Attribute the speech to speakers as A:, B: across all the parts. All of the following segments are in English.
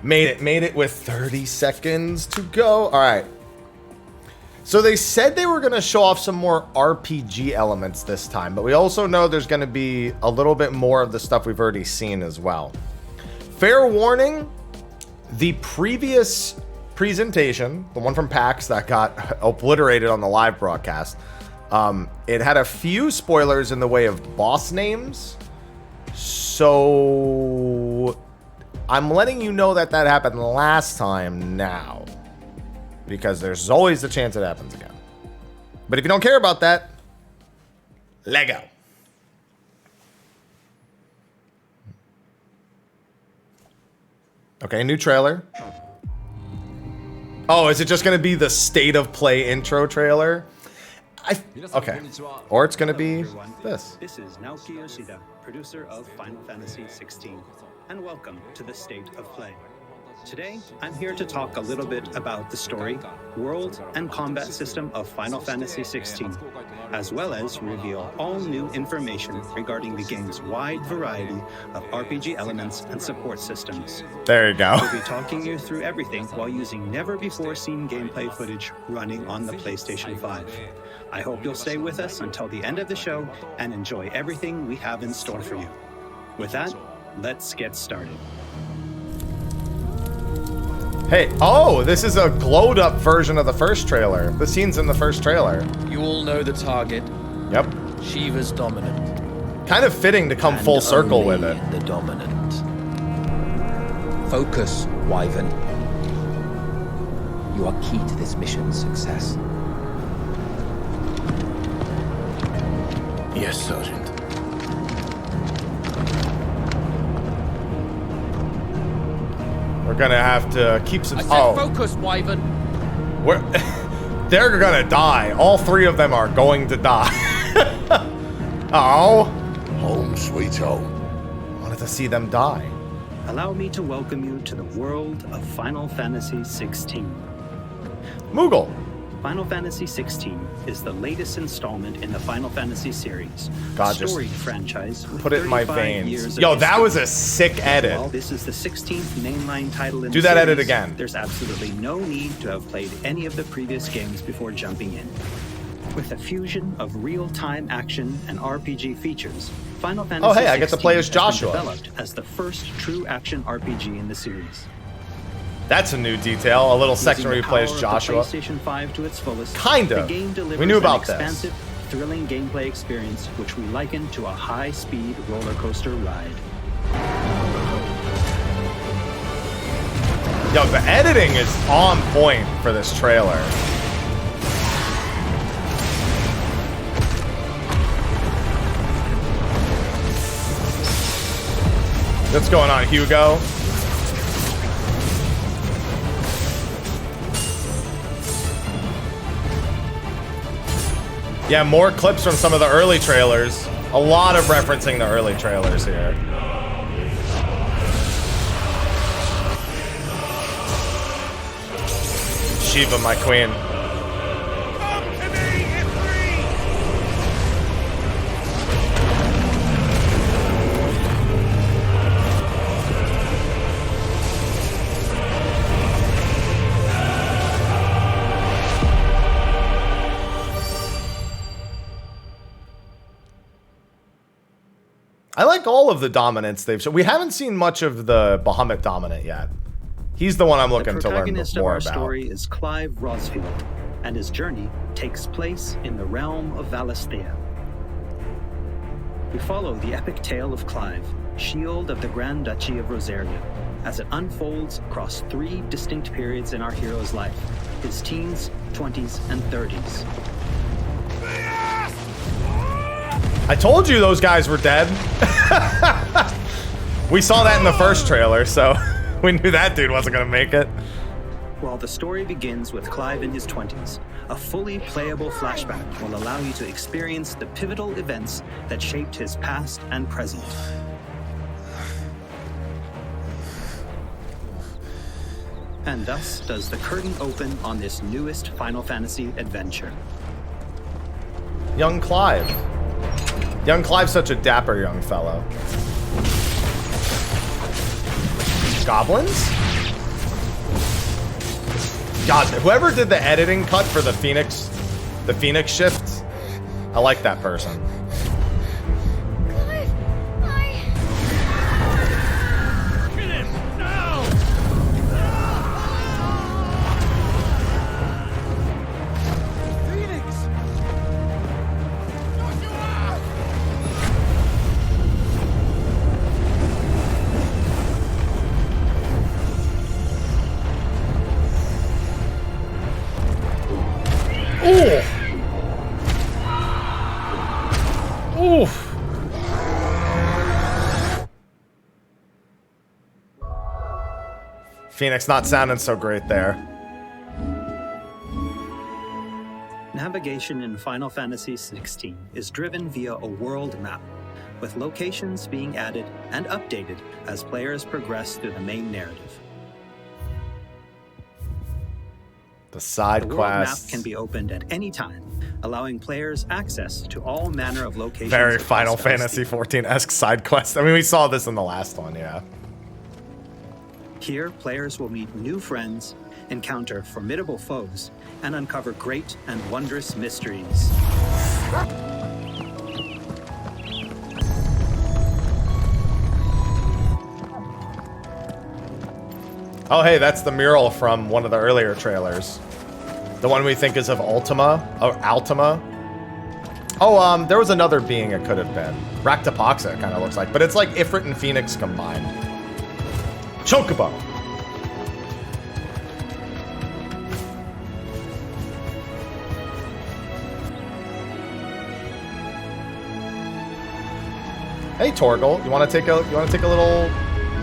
A: Made it with 30 seconds to go. All right. So they said they were going to show off some more RPG elements this time, but we also know there's going to be a little bit more of the stuff we've already seen as well. Fair warning, the previous presentation, the one from PAX that got obliterated on the live broadcast, it had a few spoilers in the way of boss names. So I'm letting you know that happened last time now, because there's always the chance it happens again. But if you don't care about that, Lego. Okay, new trailer. Oh, is it just going to be the state of play intro trailer? Okay. Or it's going to be this.
B: This is Naoki Yoshida, producer of Final Fantasy 16, and welcome to the State of Play. Today, I'm here to talk a little bit about the story, world, and combat system of Final Fantasy 16, as well as reveal all new information regarding the game's wide variety of RPG elements and support systems.
A: There you go.
B: We'll be talking you through everything while using never-before-seen gameplay footage running on the PlayStation 5. I hope you'll stay with us until the end of the show and enjoy everything we have in store for you. With that, let's get started.
A: Hey, oh, this is a glowed up version of the first trailer. The scene's in the first trailer.
C: You all know the target.
A: Yep.
C: Shiva's dominant.
A: Kind of fitting to come full circle with it.
C: The dominant. Focus, Wyvern. You are key to this mission's success.
D: Yes, Sergeant.
A: We're gonna have to keep some.
C: I said focus, Wyvern.
A: They're gonna die. All three of them are going to die. Oh.
D: Home sweet home.
A: Wanted to see them die.
B: Allow me to welcome you to the world of Final Fantasy 16.
A: Moogle.
B: Final Fantasy 16 is the latest installment in the Final Fantasy series,
A: God,
B: storied franchise with
A: put it in my
B: 35
A: veins.
B: years of
A: Yo, that
B: history.
A: was a sick edit.
B: While this is the 16th mainline title in
A: Do
B: the
A: that
B: series,
A: edit again.
B: There's absolutely no need to have played any of the previous games before jumping in. With a fusion of real-time action and RPG features, Final Fantasy
A: Oh, hey, I get to play as
B: 16 has been
A: Joshua.
B: developed as the first true action RPG in the series.
A: That's a new detail. A little section where
B: Using
A: you
B: the
A: play as
B: power
A: Joshua.
B: of the PlayStation 5 to its fullest,
A: Kinda.
B: The game delivers
A: We knew about
B: an
A: this.
B: expansive, thrilling gameplay experience, which we liken to a high-speed roller coaster ride.
A: Yo, the editing is on point for this trailer. What's going on, Hugo? Yeah, more clips from some of the early trailers. A lot of referencing the early trailers here. Shiva, my queen.
D: Come to me, Ifrit!
A: I like all of the dominants they've shown. We haven't seen much of the Bahamut dominant yet. He's the one I'm looking to learn
B: The protagonist of
A: more
B: our
A: about.
B: story is Clive Rosfield, and his journey takes place in the realm of Valisthea. We follow the epic tale of Clive, Shield of the Grand Duchy of Rosaria, as it unfolds across 3 distinct periods in our hero's life: his teens, 20s, and 30s.
A: I told you those guys were dead. We saw that in the first trailer, so we knew that dude wasn't gonna make it.
B: While the story begins with Clive in his 20s, a fully playable flashback will allow you to experience the pivotal events that shaped his past and present. And thus does the curtain open on this newest Final Fantasy adventure.
A: Young Clive. Young Clive's such a dapper young fellow. Goblins? God, whoever did the editing cut for the Phoenix shift, I like that person.
E: Clive,
D: Kill him! Now! Phoenix! Not you are!
A: Ooh. Oof. Phoenix not sounding so great there.
B: Navigation in Final Fantasy XVI is driven via a world map, with locations being added and updated as players progress through the main narrative.
A: The side
B: The world map
A: quests.
B: can be opened at any time, allowing players access to all manner of locations.
A: Very
B: across
A: Final
B: Dusty.
A: Fantasy 14-esque side quest. I mean, we saw this in the last one, yeah.
B: Here, players will meet new friends, encounter formidable foes, and uncover great and wondrous mysteries.
A: Oh, hey, that's the mural from one of the earlier trailers. The one we think is of Ultima, or Altima. Oh, there was another being it could have been. Raktapoxa, it kind of looks like. But it's like Ifrit and Phoenix combined. Chocobo! Hey, Torgal, you want to take a little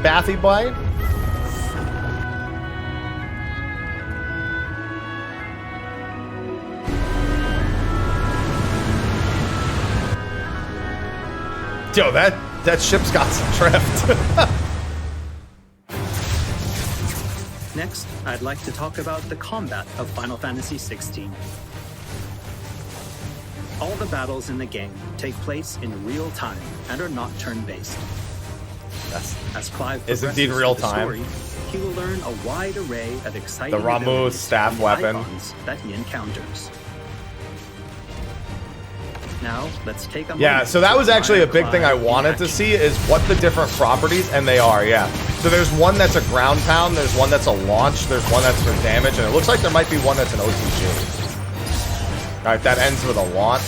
A: bathy bite? Yo, that ship's got some drift.
B: Next, I'd like to talk about the combat of Final Fantasy XVI. All the battles in the game take place in real time and are not turn-based. As Clive
A: Is
B: progresses
A: indeed real
B: through the
A: time.
B: story, he will learn a wide array of exciting
A: The Ramu
B: abilities
A: staff
B: from the
A: weapon.
B: icons that he encounters. Now, let's take a
A: Yeah,
B: moment
A: so that
B: to
A: was actually a
B: admire
A: big thing I
B: Clive in
A: wanted to
B: action.
A: see is what the different properties, and they are, yeah. So there's one that's a ground pound, there's one that's a launch, there's one that's for damage, and it looks like there might be one that's an OTG. Alright, that ends with a launch.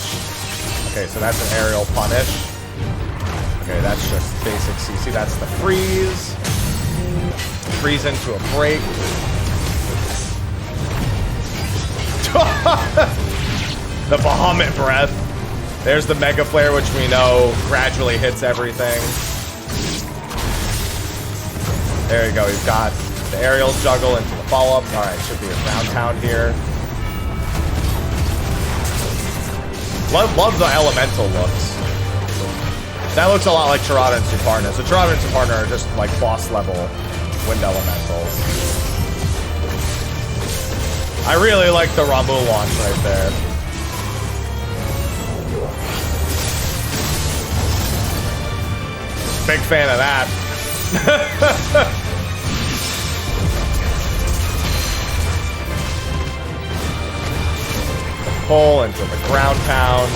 A: Okay, so that's an aerial punish. Okay, that's just basic CC. That's the freeze. Freeze into a break. The Bahamut breath. There's the Mega Flare, which we know gradually hits everything. There you go. You've got the aerial juggle into the follow-up. All right, should be a ground pound here. Love the elemental looks. That looks a lot like Tirada and Suparna. So Tirada and Suparna are just like boss level wind elementals. I really like the Ramu launch right there. Big fan of that. The pull into the ground pound.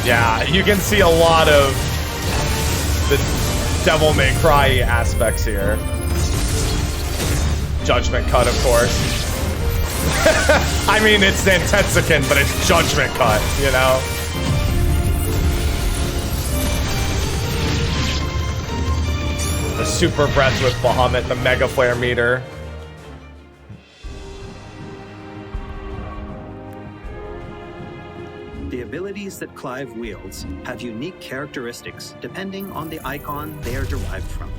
A: Yeah, you can see a lot of the Devil May Cry aspects here. Judgment Cut, of course. I mean, it's Nantetsuken, but it's Judgment Cut, you know? The Super Breath with Bahamut, the Mega Flare meter.
B: The abilities that Clive wields have unique characteristics depending on the icon they are derived from.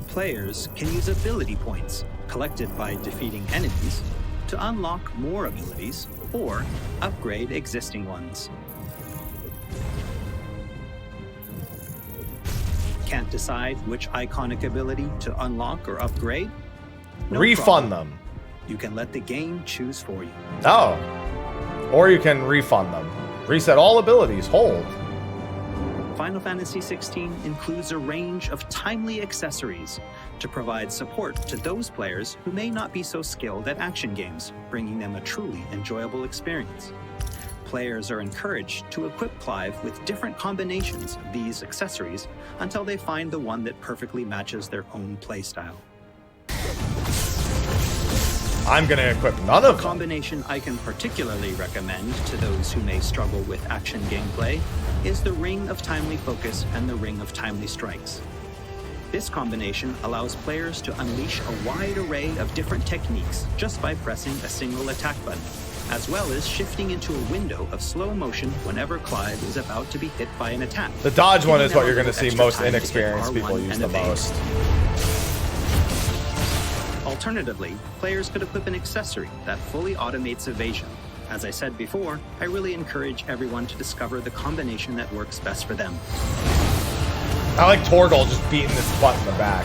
B: Players can use ability points collected by defeating enemies to unlock more abilities or upgrade existing ones. Can't decide which iconic ability to unlock or upgrade? No
A: Refund
B: problem.
A: them.
B: You can let the game choose for you.
A: Oh. Or you can refund them. Reset all abilities. Hold.
B: Final Fantasy XVI includes a range of timely accessories to provide support to those players who may not be so skilled at action games, bringing them a truly enjoyable experience. Players are encouraged to equip Clive with different combinations of these accessories until they find the one that perfectly matches their own playstyle.
A: I'm gonna equip none of
B: A
A: them.
B: combination I can particularly recommend to those who may struggle with action gameplay is the Ring of Timely Focus and the Ring of Timely Strikes. This combination allows players to unleash a wide array of different techniques just by pressing a single attack button, as well as shifting into a window of slow motion whenever Clive is about to be hit by an attack.
A: The dodge one
B: giving
A: is
B: them
A: what
B: a
A: you're gonna
B: little
A: see
B: extra
A: most
B: time to hit
A: inexperienced
B: R1
A: people use
B: and
A: the
B: evade.
A: most.
B: Alternatively, players could equip an accessory that fully automates evasion. As I said before, I really encourage everyone to discover the combination that works best for them.
A: I like Torgal just beating this butt in the back.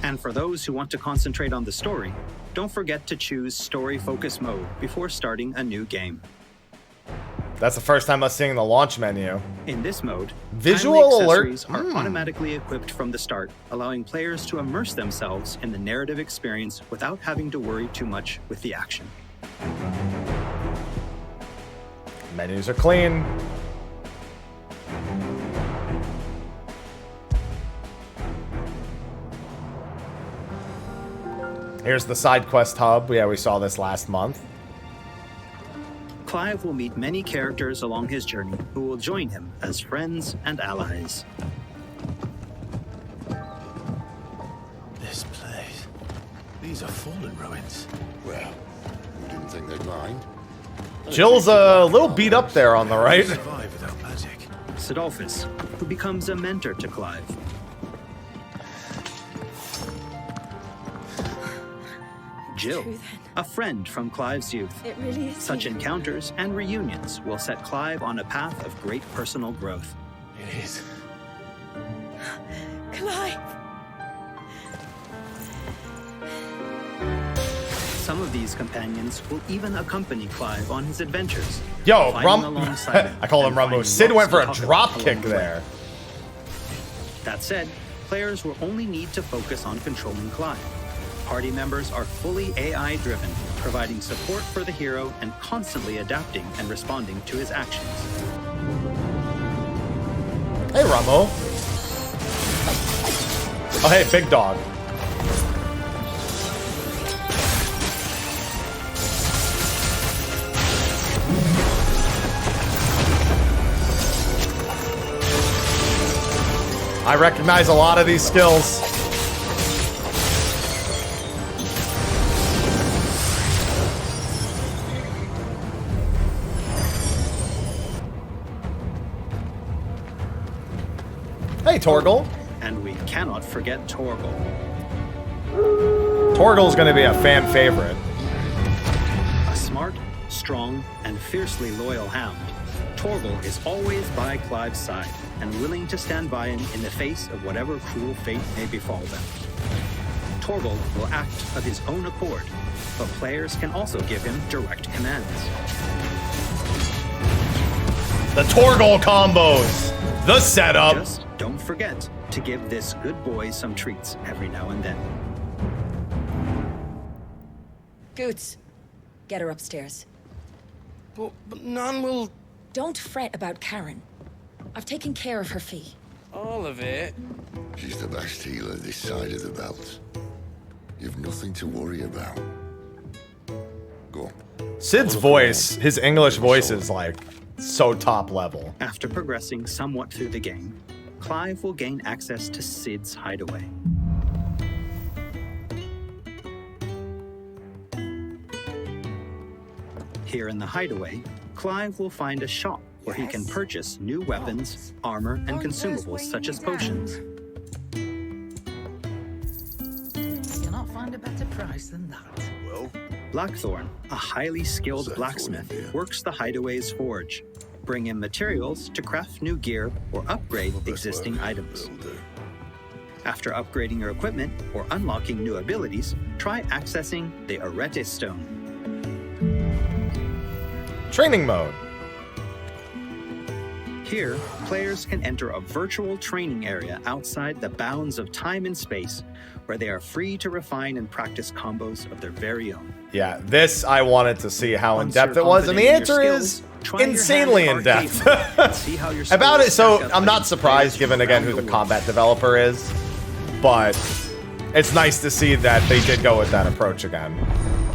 B: And for those who want to concentrate on the story, don't forget to choose Story Focus Mode before starting a new game.
A: That's the first time I'm seeing the launch menu.
B: In this mode,
A: Visual
B: timely
A: alert.
B: accessories are automatically equipped from the start, allowing players to immerse themselves in the narrative experience without having to worry too much with the action.
A: Menus are clean. Here's the side quest hub. Yeah, we saw this last month.
B: Clive will meet many characters along his journey who will join him as friends and allies.
E: This place. These are fallen ruins.
F: Well, you didn't think they'd mind?
A: Jill's a little beat up there on the right.
E: Survive without magic.
B: Sidolphus, who becomes a mentor to Clive. Jill,
G: true, then.
B: a friend from Clive's youth.
G: It really is.
B: Such
G: you.
B: encounters and reunions will set Clive on a path of great personal growth.
E: It is.
G: Clive!
B: Some of these companions will even accompany Clive on his adventures.
A: Yo,
B: fighting alongside him
A: I call him
B: and
A: Rumbo.
B: finding
A: Sid
B: lots
A: went for
B: to
A: a
B: talk
A: drop
B: about
A: kick
B: along the way.
A: there.
B: That said, players will only need to focus on controlling Clive. Party members are fully AI-driven, providing support for the hero and constantly adapting and responding to his actions.
A: Hey, Rumbo. Oh, hey, big dog. I recognize a lot of these skills. Hey, Torgal.
B: And we cannot forget Torgal.
A: Torgal's gonna be a fan favorite.
B: A smart, strong, and fiercely loyal hound, Torgal is always by Clive's side and willing to stand by him in the face of whatever cruel fate may befall them. Torgal will act of his own accord, but players can also give him direct commands.
A: The Torgal combos. The setup.
B: Just don't forget to give this good boy some treats every now and then.
G: Goots, get her upstairs.
E: But none will.
G: Don't fret about Karen. I've taken care of her fee.
E: All of it.
F: She's the best healer this side of the belt. You've nothing to worry about. Go on.
A: Sid's voice, his English voice is like so top level.
B: After progressing somewhat through the game, Clive will gain access to Sid's hideaway. Here in the hideaway, Clive will find a shop where he can purchase new weapons, armor, and consumables such as potions.
C: You'll not find a better price than that.
F: Well,
B: Blackthorn, a highly skilled
F: What's that
B: blacksmith,
F: for in here?
B: works the hideaway's forge. Bring him materials to craft new gear or upgrade existing items.
F: that'll do.
B: After upgrading your equipment or unlocking new abilities, try accessing the Arete Stone.
A: Training mode.
B: Here, players can enter a virtual training area outside the bounds of time and space, where they are free to refine and practice combos of their very own.
A: Yeah, this I wanted to see how
B: Once
A: in-depth
B: you're
A: it was, and the
B: confident in
A: answer
B: your
A: is
B: skills, try your hand
A: insanely
B: at
A: in-depth.
B: arcade mode and see how your
A: About it,
B: skills
A: so
B: stack up
A: I'm not
B: against
A: surprised
B: players
A: given
B: from
A: again
B: around
A: who the
B: world.
A: combat developer is, but it's nice to see that they did go with that approach again.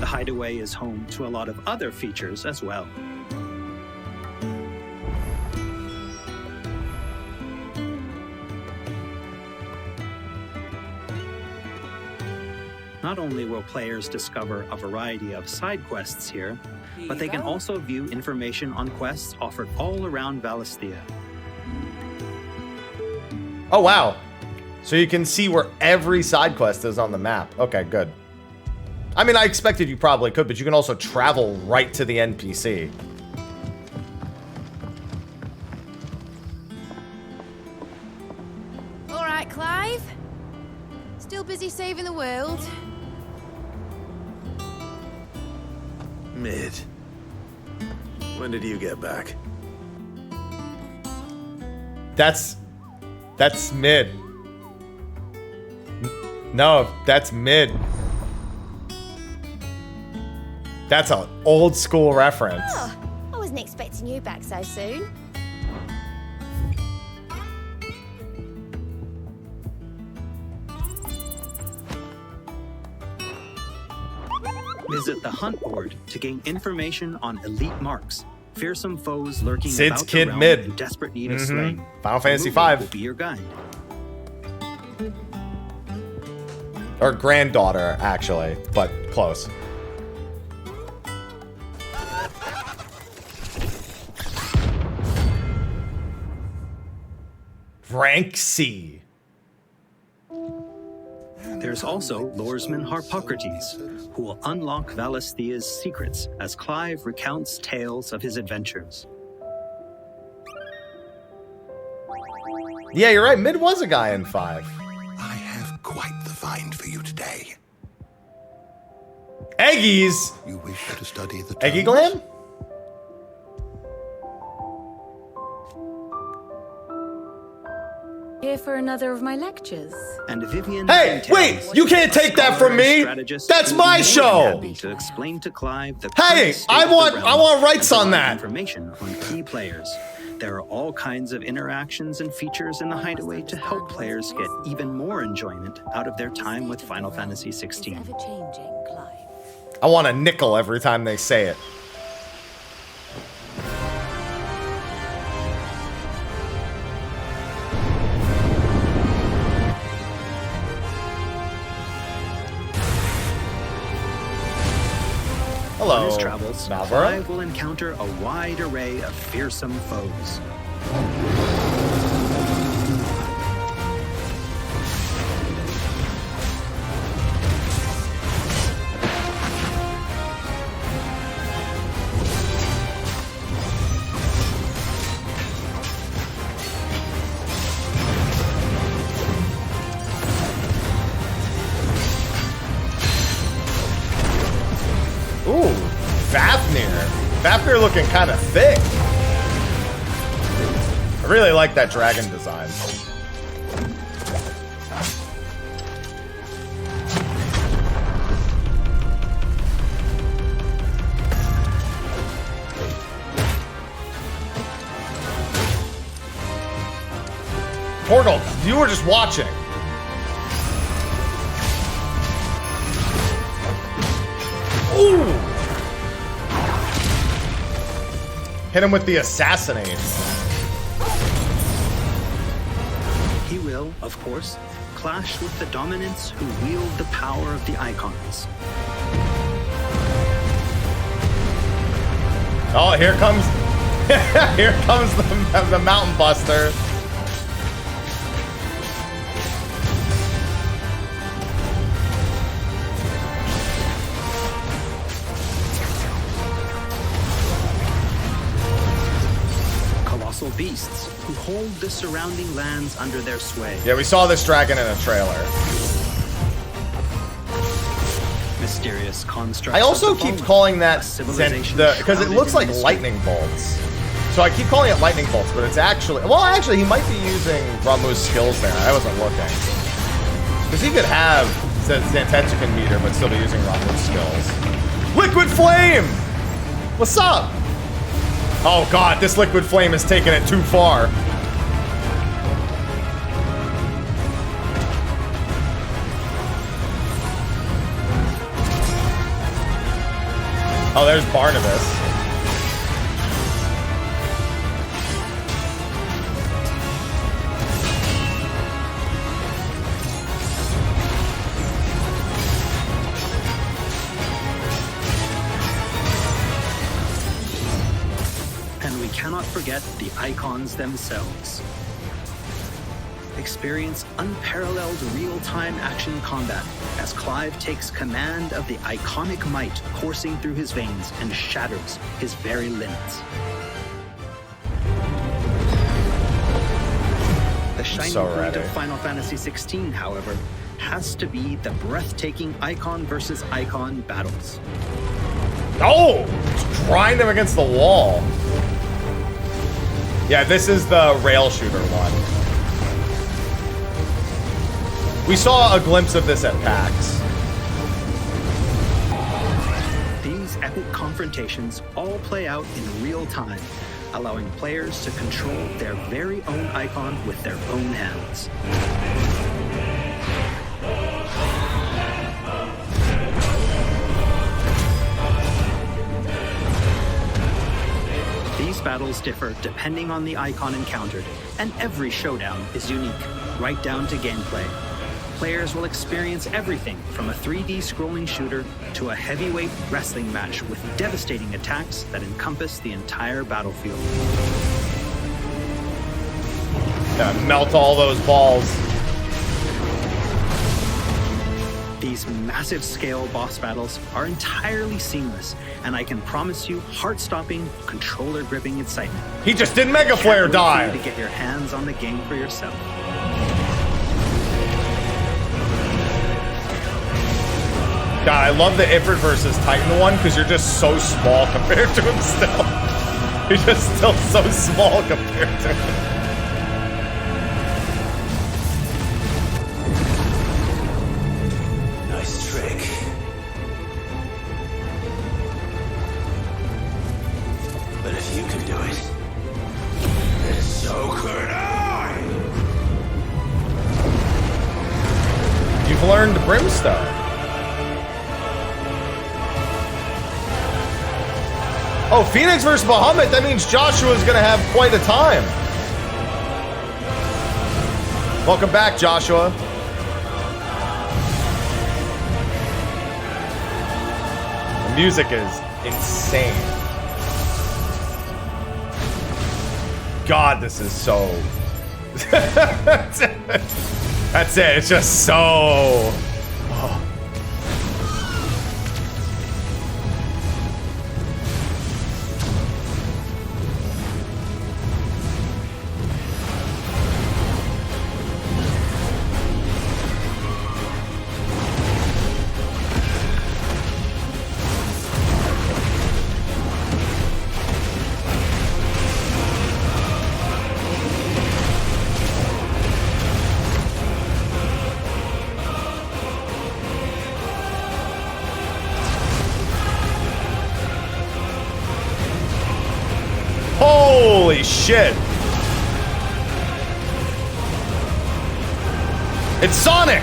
B: The Hideaway is home to a lot of other features as well. Not only will players discover a variety of side quests here, but they can also view information on quests offered all around Valisthea.
A: Oh, wow. So you can see where every side quest is on the map. Okay, good. I mean, I expected you probably could, but you can also travel right to the NPC.
H: All right, Clive. Still busy saving the world?
E: Mid. When did you get back?
A: That's mid. No, that's mid. That's an old school reference.
H: Oh, I wasn't expecting you back so soon.
B: Visit the hunt board to gain information on elite marks, fearsome foes lurking
A: Sid's
B: about
A: Kid
B: the realm
A: mid.
B: in desperate need of slaying.
A: Final Fantasy
B: Removal
A: V.
B: will be your guide.
A: Or granddaughter, actually, but close. Rank C.
B: There's also Loresman Harpocrates, who will unlock Valisthea's secrets as Clive recounts tales of his adventures.
A: Yeah, you're right. Mid was a guy in 5.
F: I have quite the find for you today.
A: Eggies!
F: You wish to study the
A: Eggy
F: tomes?
A: Glam?
H: Here for another of my lectures.
B: And Vivian
A: Hey,
B: Tales,
A: wait! You can't take that
B: scholar
A: from me!
B: and strategist
A: That's
B: who
A: my
B: will be
A: show!
B: happy to explain to Clive the
A: Hey,
B: current state
A: I
B: of the
A: want
B: realm
A: rights
B: and
A: on
B: provide
A: that.
B: information on key players. There are all kinds of interactions and features in the Hideaway to help players get even more enjoyment out of their time with Final Fantasy
H: Is
B: XVI.
H: ever changing, Clive.
A: I want a nickel every time they say it. Hello,
B: On his travels,
A: Marlboro.
B: Clive will encounter a wide array of fearsome foes.
A: Ooh, Fafnir. Fafnir looking kind of thick. I really like that dragon design. Portal, you were just watching. Ooh! Hit him with the assassinate.
B: He will, of course, clash with the dominants who wield the power of the icons.
A: Oh, here comes, here comes the Mountain Buster.
B: colossal beasts who hold the surrounding lands under their sway.
A: Yeah, we saw this dragon in a trailer.
B: Mysterious constructs.
A: I also
B: of the
A: keep
B: fallen,
A: calling that
B: a civilization
A: because it
B: shrouded
A: looks
B: in
A: like
B: mystery.
A: lightning bolts. So I keep calling it lightning bolts, but it's actually... Well, actually, he might be using Ramuh's skills there. I wasn't looking. Because he could have Zantetsuken meter, but still be using Ramuh's skills. Liquid Flame! What's up? Oh god, this Liquid Flame is taking it too far. Oh, there's Barnabas.
B: And we cannot forget the icons themselves. Experience unparalleled real-time action combat as Clive takes command of the iconic might coursing through his veins and shatters his very limits. The shining
A: so
B: point
A: ready.
B: of Final Fantasy XVI, however, has to be the breathtaking icon versus icon battles.
A: Oh! Grind him against the wall. Yeah, this is the rail shooter one. We saw a glimpse of this at PAX.
B: These epic confrontations all play out in real time, allowing players to control their very own icon with their own hands. These battles differ depending on the icon encountered, and every showdown is unique, right down to gameplay. Players will experience everything from a 3D scrolling shooter to a heavyweight wrestling match with devastating attacks that encompass the entire battlefield.
A: Yeah, melt all those balls.
B: These massive scale boss battles are entirely seamless, and I can promise you heart-stopping, controller-gripping excitement.
A: He just did Mega Flare
B: Can't wait for you
A: dive.
B: to get your hands on the game for yourself.
A: God, I love the Ifrit versus Titan one because you're just so small compared to him still. You're just still so small compared to him.
E: Nice trick. But if you can do it, then so could I!
A: You've learned Brimstone. Oh, Phoenix versus Bahamut. That means Joshua's gonna have quite a time. Welcome back, Joshua. The music is insane. God, this is so... That's it. It's just so... Oh. Holy shit! It's Sonic!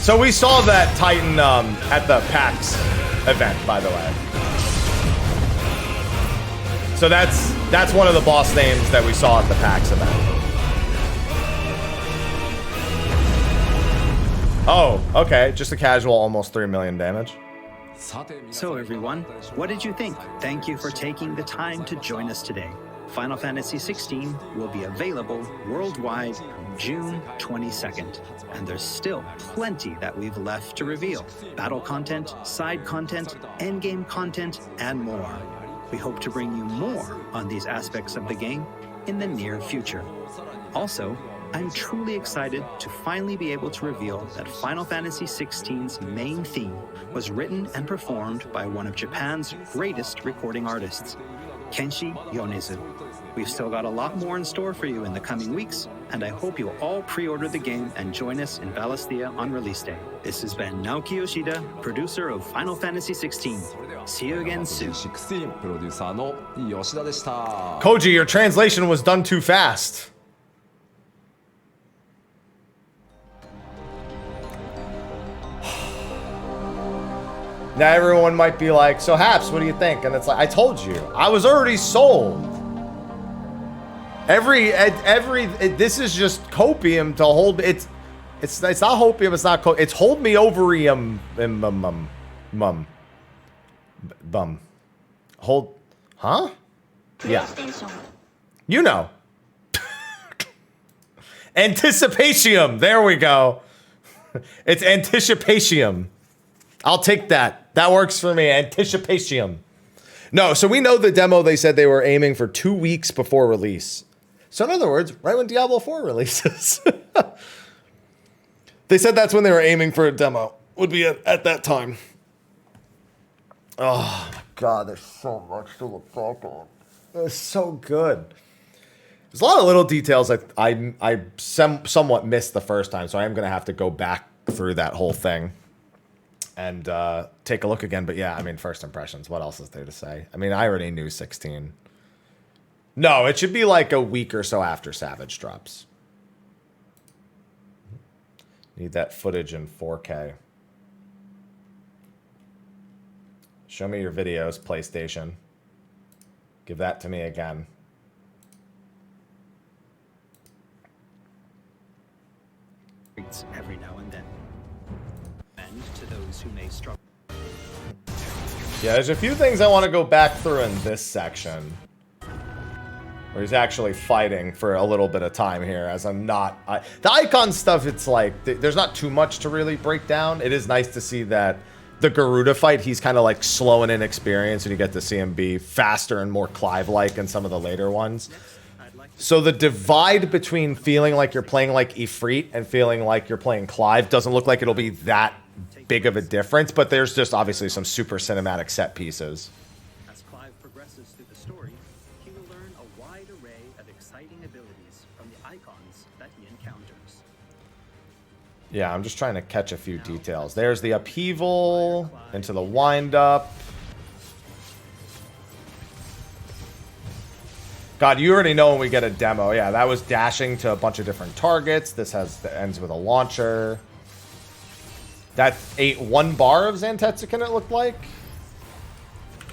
A: So we saw that Titan at the PAX event, by the way. So that's one of the boss names that we saw at the PAX event. Oh, okay. Just a casual, almost 3 million damage.
B: So everyone, what did you think? Thank you for taking the time to join us today. Final Fantasy XVI will be available worldwide June 22nd, and there's still plenty that we've left to reveal. Battle content, side content, endgame content, and more. We hope to bring you more on these aspects of the game in the near future. Also, I'm truly excited to finally be able to reveal that Final Fantasy XVI's main theme was written and performed by one of Japan's greatest recording artists, Kenshi Yonezu. We've still got a lot more in store for you in the coming weeks, and I hope you'll all pre-order the game and join us in Valisthea on release day. This has been Naoki Yoshida, producer of Final Fantasy XVI. See you again soon.
A: Koji, your translation was done too fast. Now everyone might be like, so Haps, what do you think? And it's like, I told you, I was already sold. This is just copium to hold. It's not hopium. It's not it's hold me overium. Bum. Hold. Huh? Yeah. You know. Anticipatium. There we go. It's anticipatium. I'll take that. That works for me. Anticipatium. No, so we know the demo, they said they were aiming for 2 weeks before release. So in other words, right when Diablo 4 releases. They said that's when they were aiming for a demo. Would be at that time. Oh my god, there's so much to look back on. It's so good. There's a lot of little details I somewhat missed the first time, so I am going to have to go back through that whole thing and take a look again. But yeah, I mean, first impressions, what else is there to say? I mean, I already knew 16. No, it should be like a week or so after Savage drops. Need that footage in 4K. Show me your videos, PlayStation. Give that to me again.
B: Every now and then. And to those who may struggle.
A: Yeah, there's a few things I want to go back through in this section. Where he's actually fighting for a little bit of time here, as I'm not... the icon stuff, it's like, there's not too much to really break down. It is nice to see that the Garuda fight, he's kind of like slow and inexperienced, and you get to see him be faster and more Clive-like in some of the later ones. So the divide between feeling like you're playing like Ifrit and feeling like you're playing Clive doesn't look like it'll be that big of a difference, but there's just obviously some super cinematic set pieces.
B: As Clive progresses through the story, he will learn a wide array of exciting abilities from the icons that he encounters.
A: Yeah, I'm just trying to catch a few details. There's the upheaval into the wind-up. God, you already know when we get a demo. Yeah, that was dashing to a bunch of different targets. This ends with a launcher. That ate 1 bar of Zantetsuken, it looked like.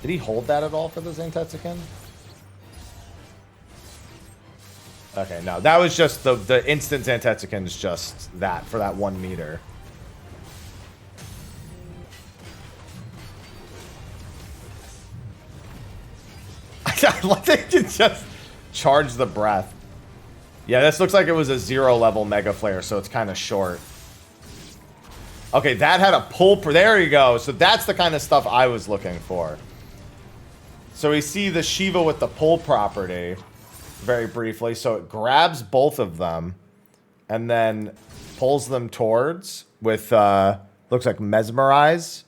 A: Did he hold that at all for the Zantetsuken? Okay, no. That was just the instant Zantetsuken's just that, for that 1 meter. I think you just charge the breath. Yeah, this looks like it was a 0 level Mega Flare, so it's kind of short. Okay, that had a pull. There you go. So that's the kind of stuff I was looking for. So we see the Shiva with the pull property very briefly. So it grabs both of them and then pulls them towards with, looks like Mesmerize.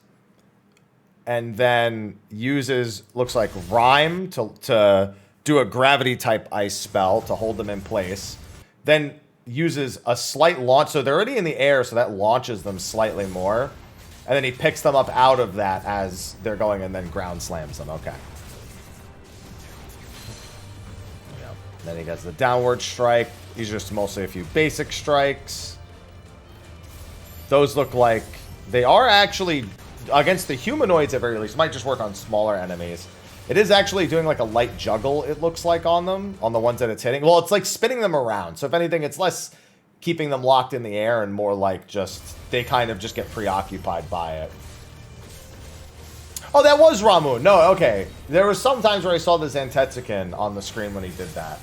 A: And then uses, looks like Rhyme to do a gravity type ice spell to hold them in place. Then uses a slight launch, so they're already in the air, so that launches them slightly more. And then he picks them up out of that as they're going and then ground slams them. Okay. Yep. Then he gets the downward strike. These are just mostly a few basic strikes. Those look like they are actually, against the humanoids at very least, might just work on smaller enemies. It is actually doing like a light juggle, it looks like, on them, on the ones that it's hitting. Well, it's like spinning them around. So if anything, it's less keeping them locked in the air and more like just, they kind of just get preoccupied by it. Oh, that was Ramu. No, okay. There was some times where I saw the Zantetsuken on the screen when he did that.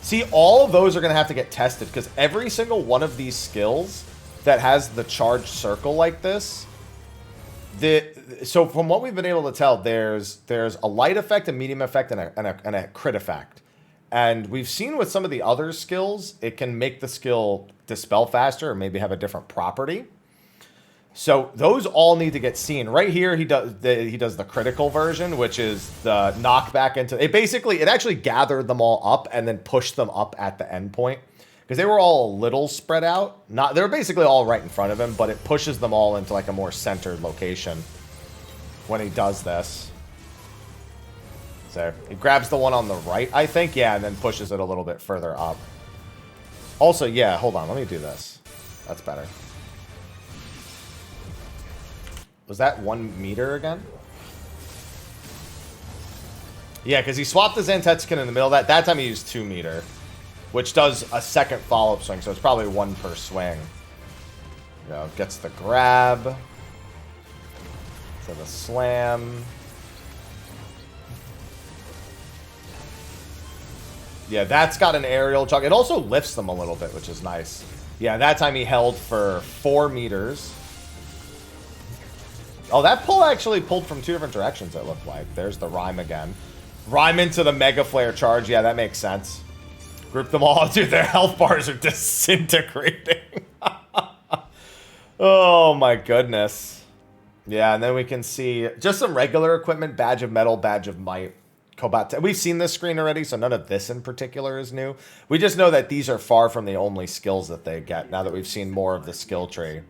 A: See, all of those are going to have to get tested because every single one of these skills that has the charged circle like this, so from what we've been able to tell, there's a light effect, a medium effect, and a crit effect. And we've seen with some of the other skills, it can make the skill dispel faster or maybe have a different property. So those all need to get seen. Right here, he does the critical version, which is the knockback into it. Basically, it actually gathered them all up and then pushed them up at the end point because they were all a little spread out. They were basically all right in front of him, but it pushes them all into like a more centered location when he does this. So he grabs the one on the right, I think, yeah, and then pushes it a little bit further up. Also, yeah, hold on, let me do this. That's better. Was that 1 meter again? Yeah, because he swapped the Zantetsuken in the middle. That time he used 2 meter, which does a second follow-up swing, so it's probably 1 per swing. You know, gets the grab. To the slam. Yeah, that's got an aerial jog. It also lifts them a little bit, which is nice. Yeah, that time he held for 4 meters. Oh, that pull actually pulled from 2 different directions, it looked like. There's the rhyme again. Rhyme into the Mega Flare charge. Yeah, that makes sense. Group them all. Dude, their health bars are disintegrating. Oh, my goodness. Yeah, and then we can see just some regular equipment. Badge of Metal, Badge of Might. Cobalt. We've seen this screen already, so none of this in particular is new. We just know that these are far from the only skills that they get now that we've seen more of the skill tree.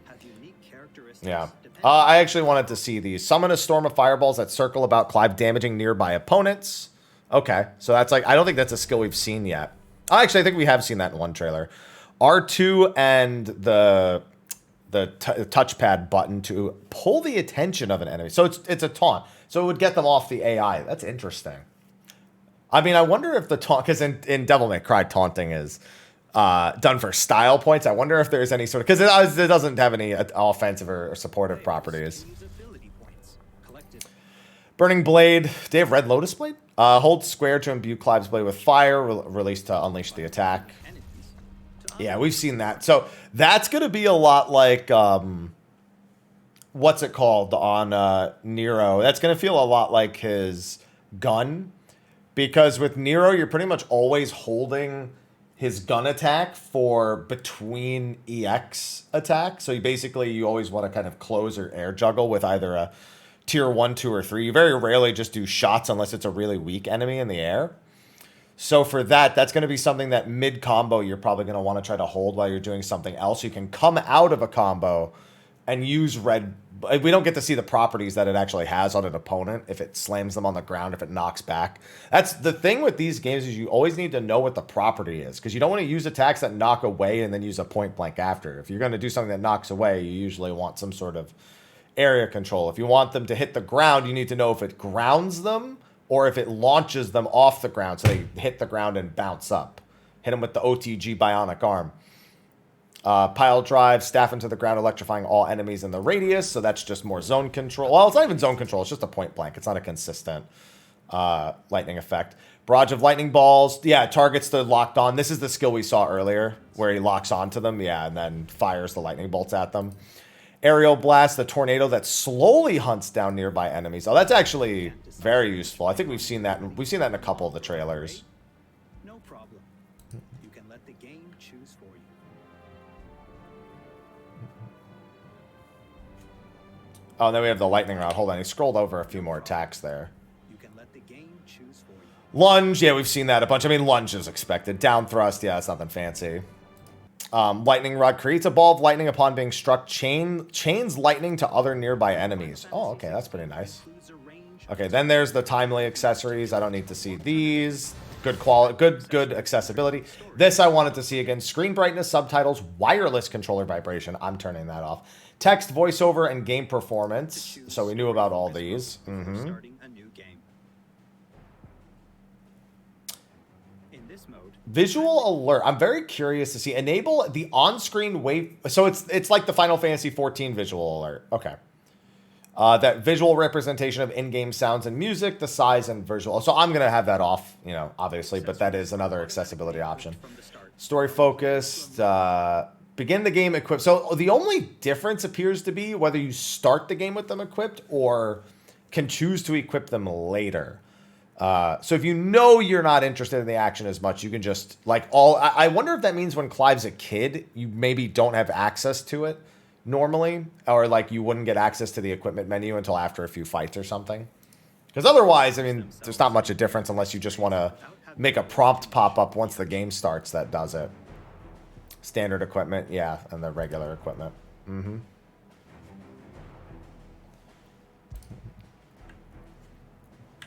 A: Yeah. I actually wanted to see these. Summon a storm of fireballs that circle about Clive, damaging nearby opponents. Okay, so that's like, I don't think that's a skill we've seen yet. Actually, I think we have seen that in one trailer. R2 and the touchpad button to pull the attention of an enemy. So it's a taunt. So it would get them off the AI. That's interesting. I mean, I wonder if the taunt, because in Devil May Cry, taunting is done for style points. I wonder if there's any sort of, because it doesn't have any offensive or supportive properties. Burning Blade. Do they have Red Lotus Blade? Hold square to imbue Clive's blade with fire. Release to unleash the attack. Yeah, we've seen that. So that's going to be a lot like, what's it called on Nero? That's going to feel a lot like his gun. Because with Nero, you're pretty much always holding his gun attack for between EX attack. So you always want to kind of close or air juggle with either a tier 1, 2, or 3. You very rarely just do shots unless it's a really weak enemy in the air. So for that's going to be something that mid-combo you're probably going to want to try to hold while you're doing something else. You can come out of a combo and use red. We don't get to see the properties that it actually has on an opponent, if it slams them on the ground, if it knocks back. That's the thing with these games, is you always need to know what the property is, because you don't want to use attacks that knock away and then use a point blank after. If you're going to do something that knocks away, you usually want some sort of area control. If you want them to hit the ground, you need to know if it grounds them or if it launches them off the ground so they hit the ground and bounce up. Hit them with the OTG Bionic Arm. Pile drive, staff into the ground, electrifying all enemies in the radius. So that's just more zone control. Well, it's not even zone control. It's just a point blank. It's not a consistent lightning effect. Barrage of lightning balls. Yeah, targets the locked on. This is the skill we saw earlier where he locks onto them. Yeah, and then fires the lightning bolts at them. Aerial blast, the tornado that slowly hunts down nearby enemies. Oh, that's actually very useful. I think we've seen that. We've seen that in a couple of the trailers.
B: No problem. You can let the game choose for you.
A: Oh, and then we have the lightning rod. Hold on, he scrolled over a few more attacks there.
B: You can let the game choose for you.
A: Lunge, yeah, we've seen that a bunch. I mean, lunge is expected. Down thrust, yeah, it's nothing fancy. Lightning rod creates a ball of lightning upon being struck. Chains lightning to other nearby enemies. Oh, okay, that's pretty nice. Okay, then there's the timely accessories. I don't need to see these. good quality, good accessibility. This I wanted to see again. Screen brightness, subtitles, wireless controller vibration. I'm turning that off. Text, voiceover, and game performance. So we knew about all these.
B: Starting a new game. In this mode,
A: Visual alert. I'm very curious to see. Enable the on-screen wave. So it's like the Final Fantasy 14 visual alert. Okay. That visual representation of in-game sounds and music, the size and visual. So I'm gonna have that off, you know, obviously, but that is another accessibility option. Story focused. Begin the game equipped. So the only difference appears to be whether you start the game with them equipped or can choose to equip them later. So if you know you're not interested in the action as much, you can just like I wonder if that means when Clive's a kid, you maybe don't have access to it normally, or like you wouldn't get access to the equipment menu until after a few fights or something. Because otherwise, I mean, there's not much of a difference unless you just want to make a prompt pop up once the game starts that does it. Standard equipment, yeah, and the regular equipment.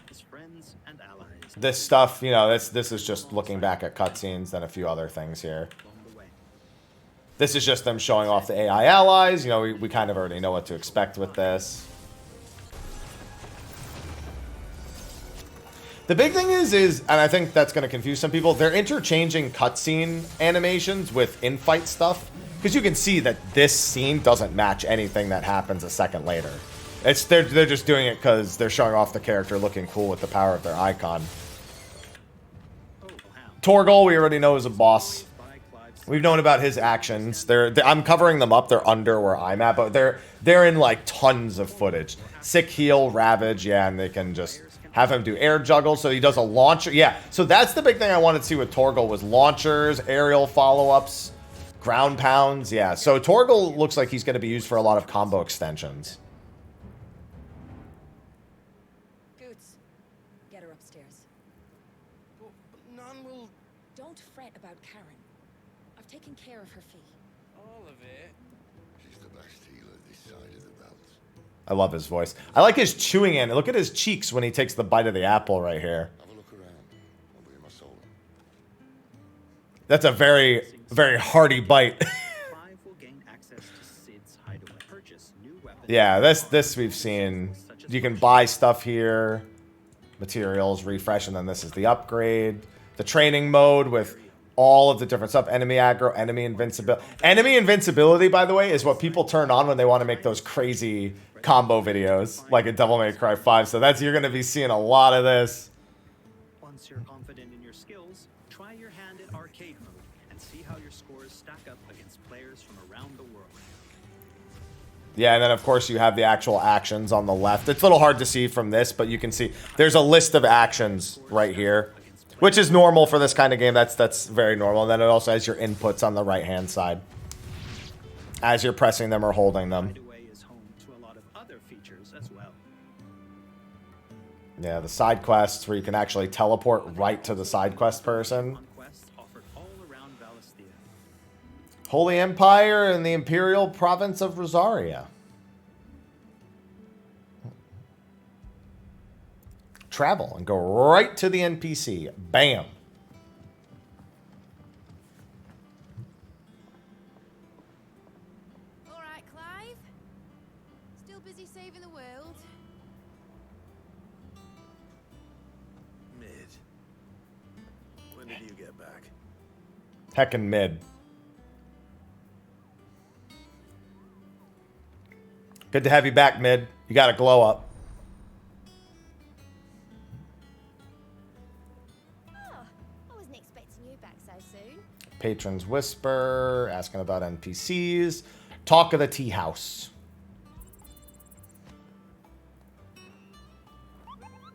B: his friends and allies
A: This stuff, you know, this is just looking back at cutscenes and a few other things here.
B: along the way.
A: This is just them showing off the AI allies. You know, we kind of already know what to expect with this. The big thing is, and I think that's going to confuse some people, they're interchanging cutscene animations with in-fight stuff. Because you can see that this scene doesn't match anything that happens a second later. They're just doing it because they're showing off the character looking cool with the power of their icon. Torgal, we already know, is a boss. We've known about his actions. I'm covering them up. They're under where I'm at, but they're in like tons of footage. Sick Heal, Ravage, yeah, and they can just have him do air juggle. So he does a launcher. Yeah, so that's the big thing I wanted to see with Torgal was launchers, aerial follow-ups, ground pounds. Yeah, so Torgal looks like he's going to be used for a lot of combo extensions.
G: Goods. Get her upstairs.
E: But none will...
G: Don't fret about Karen. I've taken care of her fee.
E: All of it.
F: She's the best healer this side of the belt.
A: I love his voice. I like his chewing in. Look at his cheeks when he takes the bite of the apple right here.
F: Have a look around. I'll be in my soul.
A: That's a very, very hearty bite.
B: Clive will gain access to Sid's hideaway. Purchase new weapons.
A: Yeah, this we've seen. You can buy stuff here. Materials, refresh, and then this is the upgrade. The training mode with all of the different stuff. Enemy aggro, enemy invincibility. Enemy invincibility, by the way, is what people turn on when they want to make those crazy combo videos, like in Devil May Cry 5. So you're going to be seeing a lot of this.
B: Once you're confident in your skills, try your hand at arcade mode and see how your scores stack up against players from around the world.
A: Yeah, and then of course you have the actual actions on the left. It's a little hard to see from this, but you can see there's a list of actions right here, which is normal for this kind of game. That's very normal. And then it also has your inputs on the right-hand side as you're pressing them or holding them.
B: Hideaway is home to a lot of other features as well.
A: Yeah, the side quests where you can actually teleport right to the side quest person.
B: Quests offered all around Valisthea.
A: Holy Empire and the Imperial Province of Rosaria. Travel and go right to the NPC. Bam.
H: All right, Clive. Still busy saving the world?
E: Mid. When did you get back?
A: Heckin' mid. Good to have you back, mid. You got a glow up.
H: Oh, I wasn't expecting you back so soon.
A: Patron's Whisper, asking about NPCs. Talk of the Tea House.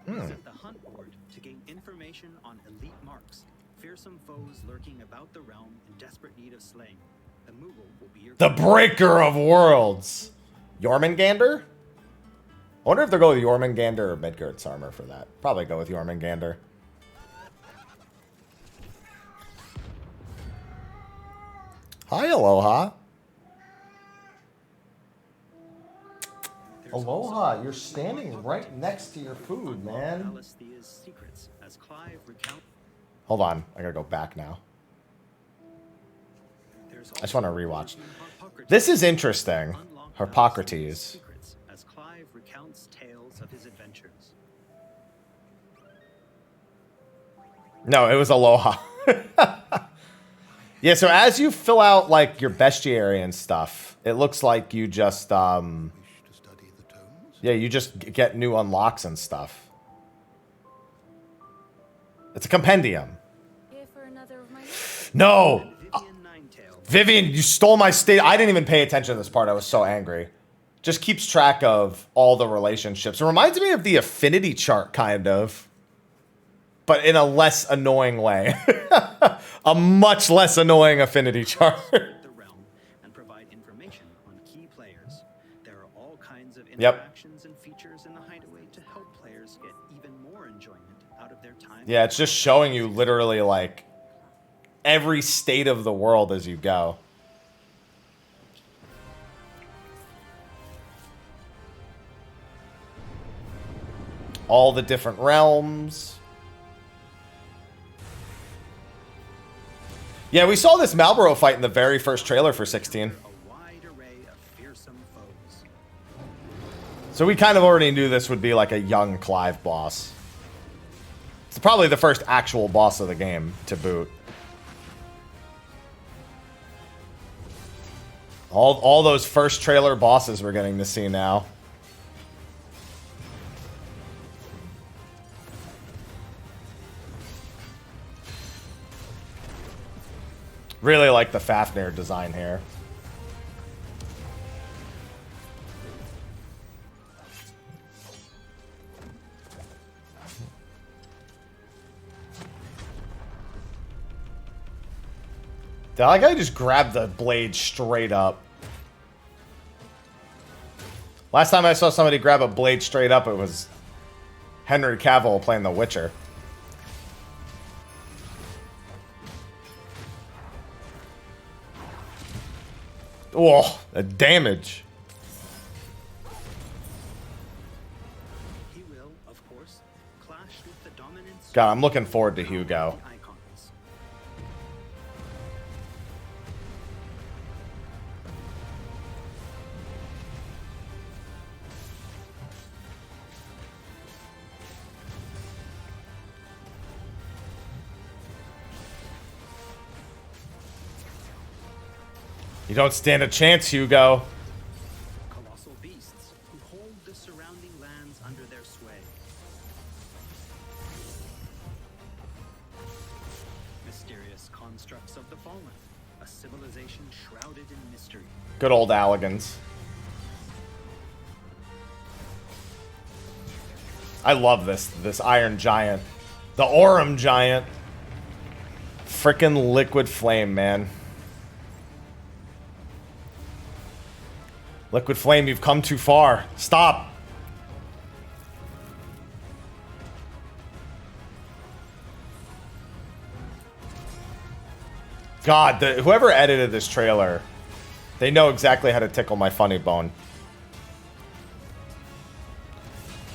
B: Visit the hunt board to gain information on elite marks, fearsome foes lurking about the realm in desperate need of slaying. The Moogle will be your
A: The Breaker of Worlds. Jormungandr? I wonder if they'll go with Jormungandr or Midgard's armor for that. Probably go with Jormungandr. Hi, Aloha. Aloha, you're standing right next to your food, man.
B: Valisthea's secrets as Clive recounts.
A: Hold on. I gotta go back now. I just want to rewatch. This is interesting. Hippocrates.
B: As Clive recounts tales of his adventures.
A: No, it was Aloha. Yeah, so as you fill out, like, your bestiary and stuff, it looks like you just, yeah, you just get new unlocks and stuff. It's a compendium.
H: Here for another of my
A: No!
B: Vivian Ninetail.
A: Vivian, you stole my state. I didn't even pay attention to this part. I was so angry. Just keeps track of all the relationships. It reminds me of the affinity chart, kind of. But in a less annoying way. A much less annoying affinity chart.
B: The realm and provide information on key players. There are all kinds of interactions and features in the hideaway to help players get even more enjoyment out of their time.
A: Yeah, it's just showing you literally, like, every state of the world as you go. All the different realms. Yeah, we saw this Marlboro fight in the very first trailer for 16.
B: A wide array of fearsome foes.
A: So we kind of already knew this would be like a young Clive boss. It's probably the first actual boss of the game to boot. All those first trailer bosses we're getting to see now. Really like the Fafnir design here. I like how I just grabbed the blade straight up. Last time I saw somebody grab a blade straight up, it was Henry Cavill playing The Witcher. Oh, the damage.
B: He will, of course, clash with the dominance.
A: God, I'm looking forward to Hugo.
B: Icons.
A: You don't stand a chance, Hugo.
B: Colossal beasts who hold the surrounding lands under their sway. Mysterious constructs of the fallen, a civilization shrouded in mystery.
A: Good old Alligans. I love this Iron Giant. The Aurum Giant. Frickin' Liquid Flame, man. Liquid Flame, you've come too far. Stop. God, whoever edited this trailer, they know exactly how to tickle my funny bone.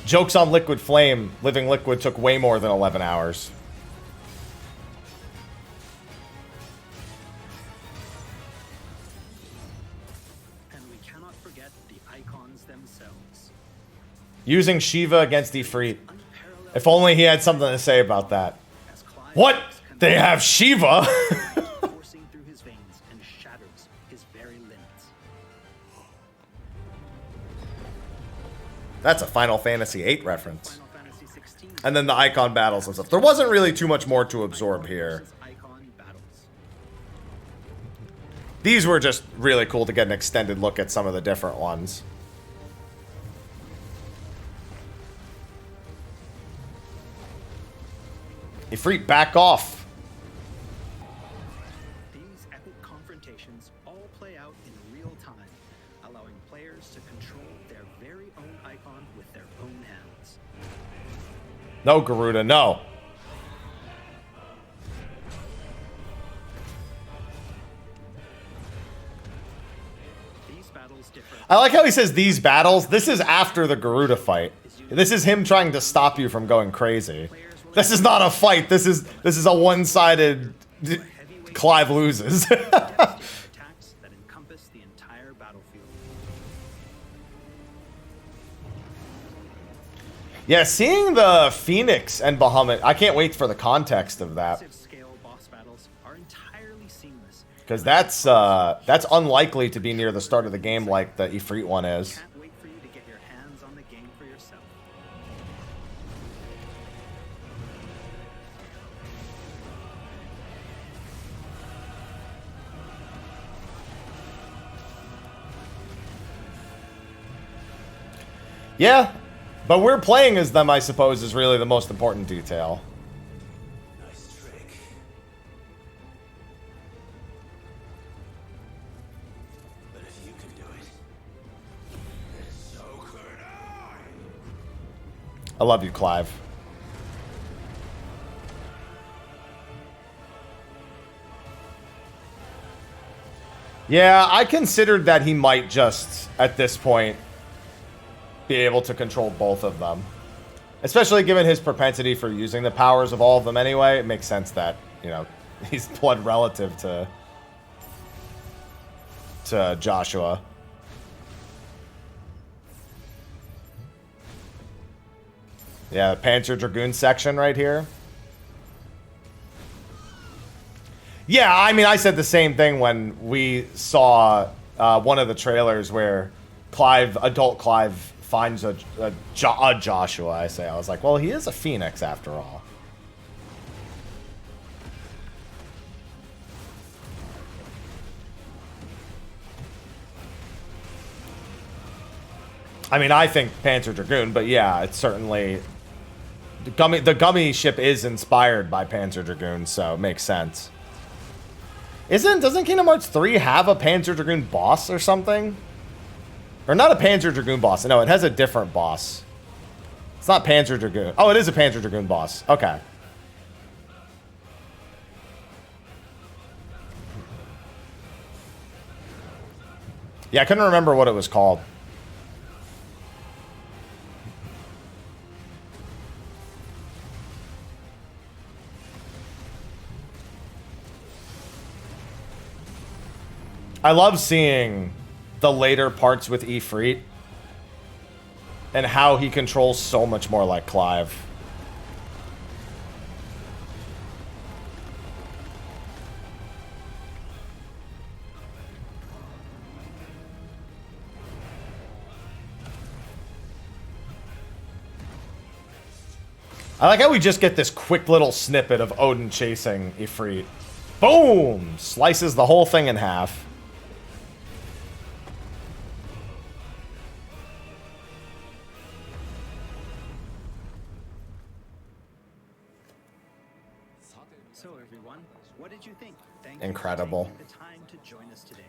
A: Jokes on Liquid Flame. Living Liquid took way more than 11 hours. Using Shiva against Ifrit. If only he had something to say about that. What? They have Shiva?
B: Coursing through his veins and shatters his very limbs.
A: That's a Final Fantasy VIII reference.
B: Final Fantasy 16
A: And then the icon battles and stuff. There wasn't really too much more to absorb here.
B: icon battles.
A: These were just really cool to get an extended look at some of the different ones. Ifrit, back off.
B: These epic confrontations all play out in real time, allowing players to control their very own icon with their own hands.
A: No, Garuda, no.
B: These battles differ.
A: I like how he says these battles. This is after the Garuda fight. This is him trying to stop you from going crazy.
B: Players
A: This is not a fight. This is a one-sided Clive loses.
B: Attacks that encompass the entire battlefield.
A: Yeah, seeing the Phoenix and Bahamut, I can't wait for the context of that.
B: Scale boss battles are entirely seamless.
A: Because that's unlikely to be near the start of the game like the Ifrit one is.
B: Can't wait for you to get your hands on the game for yourself.
A: Yeah, but we're playing as them, I suppose, is really the most important detail.
E: Nice trick. But if you can do it, then so could I.
A: I love you, Clive. Yeah, I considered that he might just, at this point, be able to control both of them. Especially given his propensity for using the powers of all of them anyway, it makes sense that, you know, he's blood relative to Joshua. Yeah, the Panzer Dragoon section right here. Yeah, I mean, I said the same thing when we saw one of the trailers where adult Clive finds a Joshua, I say. I was like, well, he is a Phoenix after all. I mean, I think Panzer Dragoon, but yeah, it's certainly... The gummy ship is inspired by Panzer Dragoon, so it makes sense. Doesn't Kingdom Hearts 3 have a Panzer Dragoon boss or something? Or not a Panzer Dragoon boss. No, it has a different boss. It's not Panzer Dragoon. Oh, it is a Panzer Dragoon boss. Okay. Yeah, I couldn't remember what it was called. I love seeing the later parts with Ifrit and how he controls so much more like Clive. I like how we just get this quick little snippet of Odin chasing Ifrit. Boom! Slices the whole thing in half.
B: So everyone, what did you think? Thank
A: Incredible.
B: you for taking the time to join us today.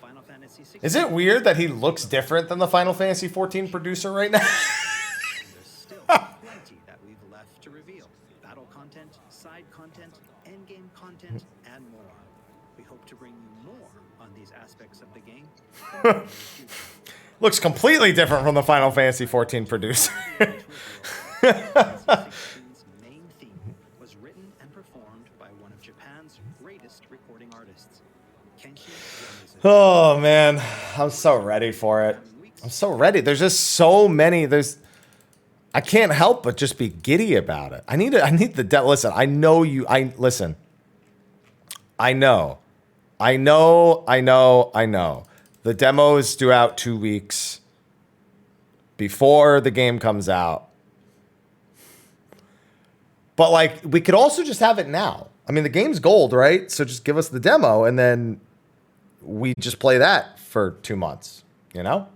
B: Final Fantasy 16.
A: Is it weird that he looks different than the Final Fantasy 14 producer right now?
B: There's still plenty that we've left to reveal. Battle content, side content, endgame content, and more. We hope to bring you more on these aspects of the game. in the near future.
A: Looks completely different from the Final Fantasy 14 producer.
B: Final Fantasy 16's main theme was written and performed by one of Japan's greatest recording artists, Kenshi Yamazuki.
A: Oh man, I'm so ready for it. I'm so ready. There's just so many. I can't help but just be giddy about it. I need the listen. I know you. Listen. I know. The demo is due out 2 weeks before the game comes out. But like, we could also just have it now. I mean, the game's gold, right? So just give us the demo and then we just play that for 2 months, you know?